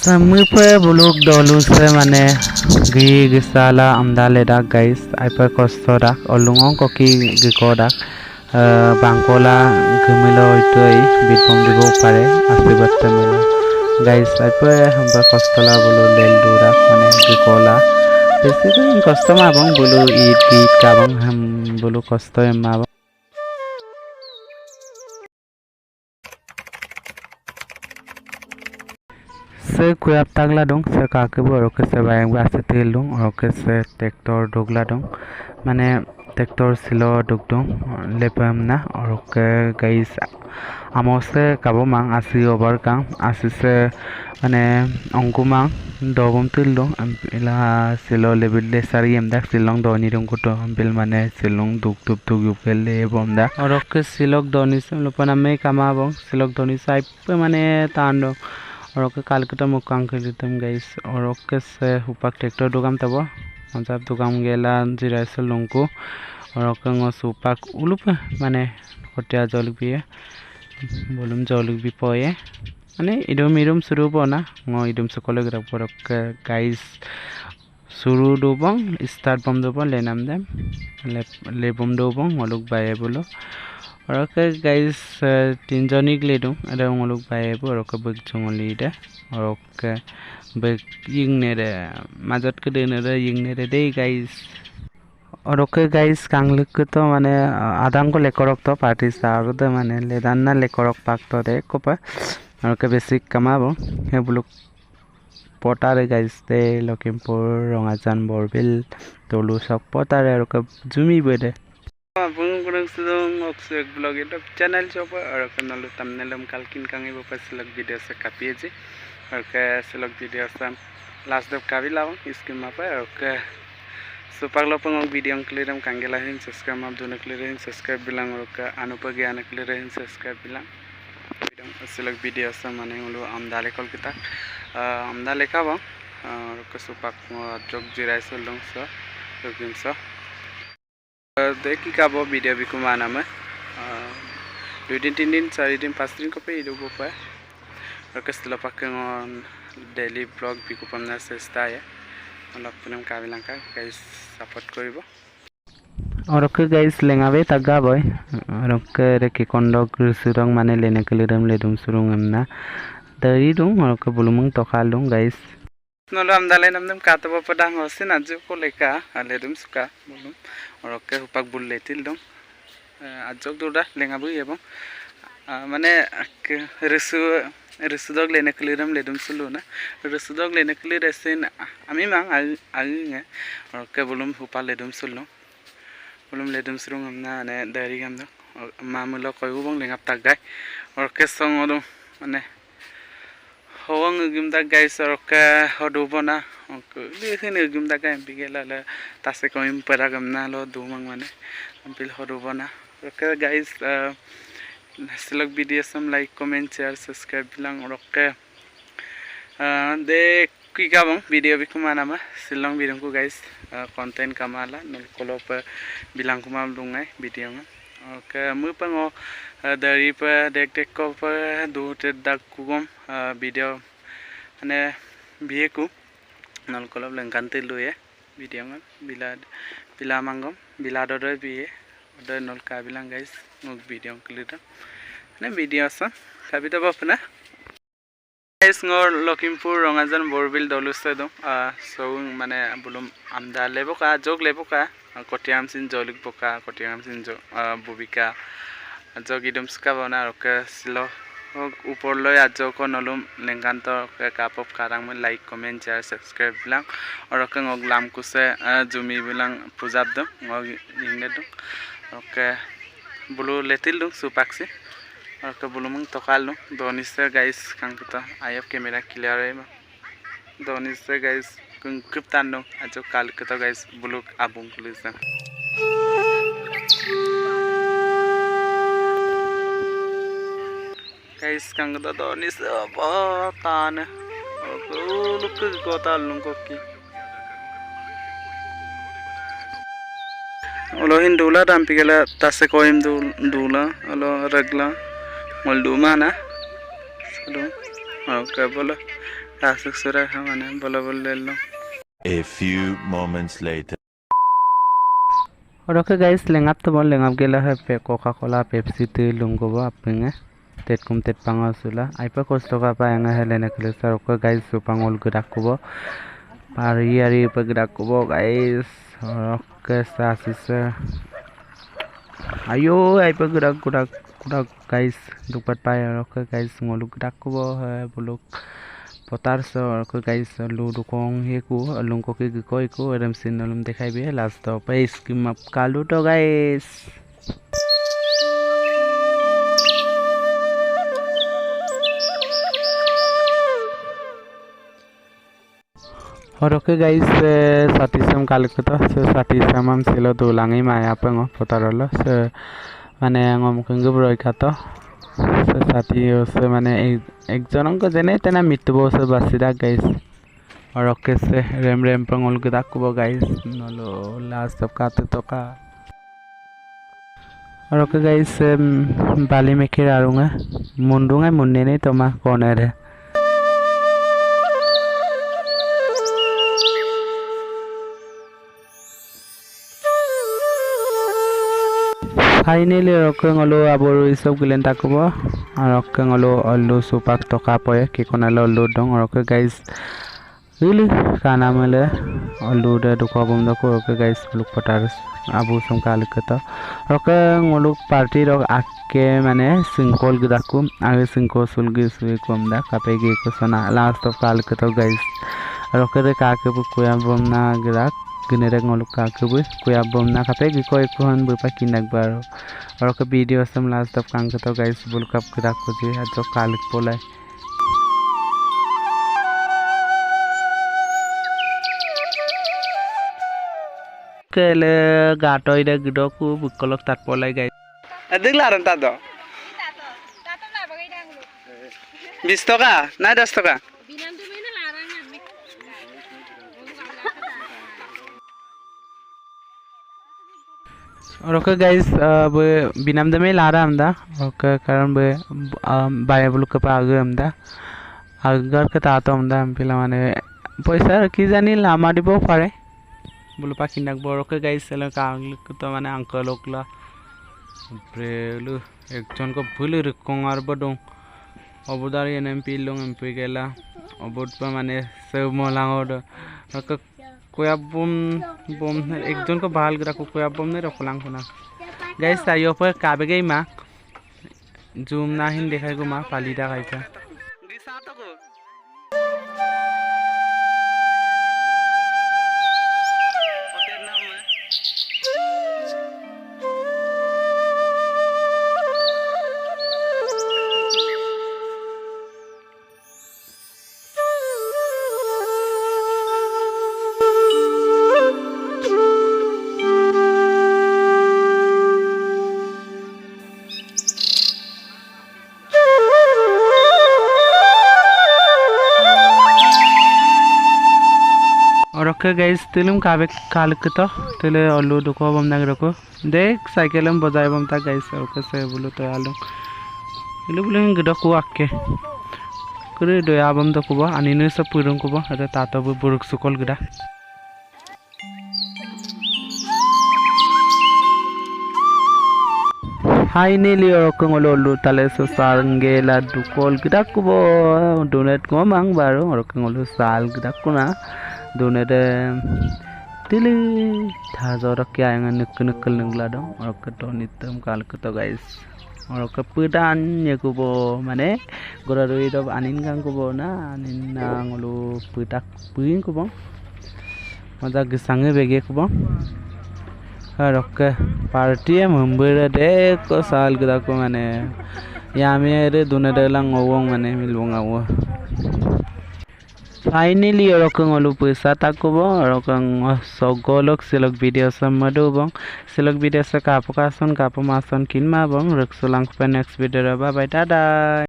Samui pe buluk dolu se mane gi gisala amdale dak guys ai pe kosto dak olungong koki giko dak bangkola gumilo itoi bitpom dibo pare asibat temelo guys ai pe hamba kostola bulu lel durak mane gikola basically kosto ma bang bulu git kabang ham bulu kosto emma se kuyap tagla dong se kake bo roke se bayang ba se tel dong roke se tractor dogla dong mane tractor silo dog dong lepam na roke guys amose kabo mang asi over kang asi se mane ongkumang dobum til dong ila silo lebil de sari emdak silong doni dong kuto bil mane silong duk tup tuk yup kelle bomda roke silok doni se lopana me kama bong silok doni sai pe mane tan dong और okay काल के तो मुकाम कर देते हम guys और okay से ऊपर ट्रैक्टर दुकान तब मतलब दुकान गेला जिराइसल लंको और ओके ngos ऊपर उलुप माने कटिया जलक भी वॉल्यूम जलक भी पये माने इडम शुरू बना ngo इडम सकले ग्राफ पर ओके गाइस शुरू दोबं स्टार्ट बम दोबं लेनाम देम ले बम दोबं मलुक बाये बोलो और ओके गाइस तीन जनी ले दूं अरे वो लोग बाये बो और ओके बग चंगली दे और ओके बग यिंगने रे माजत के देने रे यिंगने रे दे गाइस और ओके गाइस कांगलिक तो माने आदांग को लेकरक तो पार्टी स्टार दे माने लेदान ना लेकरक पाक तो दे कोपा और ओके बेसिक कमाबो हे बुलुक पटारे गाइस दे लखिमपुर रंगाजान बरबिल तोलु सब पटारे और ओके जुमी बदे Abang sedang oksek blog itu channel coba orang kenal thumbnail kalkin kangen bapak selok video sekapi aja oke selok video sam last dap kavi lawang iskim apa oke supaya lo pengong video yang clear kangen lain subscribe map dona clearin subscribe bilang oke anu pagi anak clearin subscribe bilang selok video sam mana yang lo amdale kol kita amdale kau oke supaya jog jirai solong so jogin so देखी का वो video भी कुमाना में 2 दिन 3 दिन 4 दिन 5 दिन को पे इधर को पे और किस तरह पक्के डेली ब्लॉग भी को पन्ना से स्टाइल है मतलब पुनः काबिलां का गाइस सपोर्ट करिबो और ओके गाइस लेंगावे तग्गा बॉय और ओके रेकी कोंडो सुरंग माने लेने के लिए रम ले दूं सुरंग हमना दरी दूं और ओके बुलुमंग तो खाल दूं guys नलो amdale namdem katabo padang hosin aju ko leka aledum suka bulum और ओके उपाक बुल लेतिल दं आजक दुरा लेंगाबो एबं माने रिसु दग लेने के लिए रम लेदम सुलु ना रिसु दग लेने के लिए रेसिन आमी मां आगे और ओके बुलुम उपा लेदम सुलु बुलुम लेदम सुरुंग हमना ने दारी हम दो मामुलो कोयु बं लेंगाब तक गाय और ओके संग दो माने होवंग गिमदा गाइस और ओके होदो बना लेखने गिमदा गाय बिगेला ले तासे कोइम परा गमना लो दुमंग माने बिल होदो बना ओके गाइस सिलक video some like comment share subscribe बिलां और ओके दे की गाबं वीडियो बिको मानामा सिलंग बिरंगको गाइस कंटेंट कमाला नल कोलोप बिलां कुमा दुंगाय वीडियो में ओके मुपंगो dari pe dek ko pe du te dak kugom video ane biye ku nal kolab lengkan te lu ye video ngan bila mangom bila do biye do nol ka bilang guys ngok video klida ane video sa kabita bapna guys ngor Lakhimpur Rongajan Borbil doluste do so mane bulum amda lebo ka jog lebo ka kotiam sin jolik boka kotiam sin jo bubika जो गिदम सुका बना okay सिलो ऊपर लो आजो को नलुम लेंगांतो के कापप कारंग में like comment share subscribe बिलां और okay ngok lam ku se jumi bilang pujab dum ngok ingne dum okay bulu letil dum supaksi okay bulu mung tokal dum doni se guys kang kuta ayap camera clear ai ma doni se guys kung kryptan dum ajo kal kuta guys bulu abung kulisa guys kang da do ni se ba tan luk ko ta lung ko ki olo hin dula dam pigela tase ko im dula olo regla mol du mana sado okay बोलो रासुक सुरा खा माने बोलो ले लो A few moments later. और okay guys लेंगाप तो बोल लेंगाप गेला है पे कोका कोला पेप्सी ते लुंगो बो अपने tet kum tet pangal sula aipa kosto ka pa yang helena kelesar oke guys supangol gerak kubo pari pa gerak kubo guys oke sasisa ayo aipa gerak gerak gerak guys dupat pa oke guys ngolu gerak kubo buluk potar so oke guys lu dukong heku alung ko ki ko iku adam sin alum dekhai be last pa skim up kalu to guys और okay guys सातिसम कालकता से सातिसम हम सेलो दुलांगी माया पंगो पतारलो से माने ngom kengge broi kato se sati से माने एक जनों को जने तना मितबो से बसिदा गाइस और ओके से रेम रेम पंगोल के दाकुबो गाइस नलो लास्ट ऑफ काते तो का और ओके गाइस बाली में खेर आरूंगा मुंडूंगा मुन्ने नहीं तो मा कौन है Finally, rockeng olo aboru isop gulen takubo. Rockeng olo olu supak toka poye kikona lo olu dong. Rokke guys, really kana mele olu de duka bom doko. Rokke guys beluk potarus abu sumkal kata. Rockeng olu party rock akke mane singkol gidaku. Age singkol sulgi suwi komda kapegi kosona last of kal kata guys. Rokke de kake bu kuya bom na gidak. Generek ngoluk kaku kuya bom na kape giko ikuhan bu pakin nagbar और के video some last तक काम करता guys bull cup करा को जी जो कालिक पोला केले गाटो इडे गिडो को बुकलक तात पोला गाइस अदिक लारन ता दो 20 টাকা না 10 টাকা और ओके गाइस अब बिनाम दमे ला रहा हमदा ओके कारण बे बायबल के पागे हमदा अगर के तातो हमदा हम पिला माने पैसा की जानी लामा दिबो पारे बोलो पाखि नाक बड़ ओके गाइस सेल का तो माने अंकल ओकला ब्रेलु एकजन को भूल रखोंगार बडों अबुदार एमपी लोंग एमपी गेला अबुद पे माने सब मोलांग ओके कोया बम बम एक जन को बाल गिरा को कोया बम नहीं रखलांग होना गाइस तायो पर काबे गई मा जूम ना हिन देखाय को मा पालीदा गाइका और ओके गाइस तिलुम काबे कालकतो तिले अल्लू दुको बम नाग रको देख साइकिलम बजाय बम ता गाइस ओके से बोलो तो आलू इलु बोले गडो को आके करे दया बम दको बा अनि ने सब पुरन को बा अरे तातो बु बुरुक सुकल गडा Finally, orang ngolu tale sesangge la dukol kita kubo donat ngomang baru orang ngolu sal kita kuna donat tili thazo rakya yang nekal nengla dong orang keton item kal keto guys orang kepedan ya kubo mana gora doi do anin kang kubo na anin na ngolu petak puing kubo masa gesangnya bege kubo okay party है मुंबई दे को साल के दाको माने यहाँ मेरे दोनों डेलांग ओवंग माने मिलवंगा वो फाइनली ओके ngolu पैसा ताको बो ओके सगोलक सिलक वीडियो समदो बं सिलक वीडियो से कापकासन कापमासन किन मा बं रक्सुलांग पे next video bye bye Tata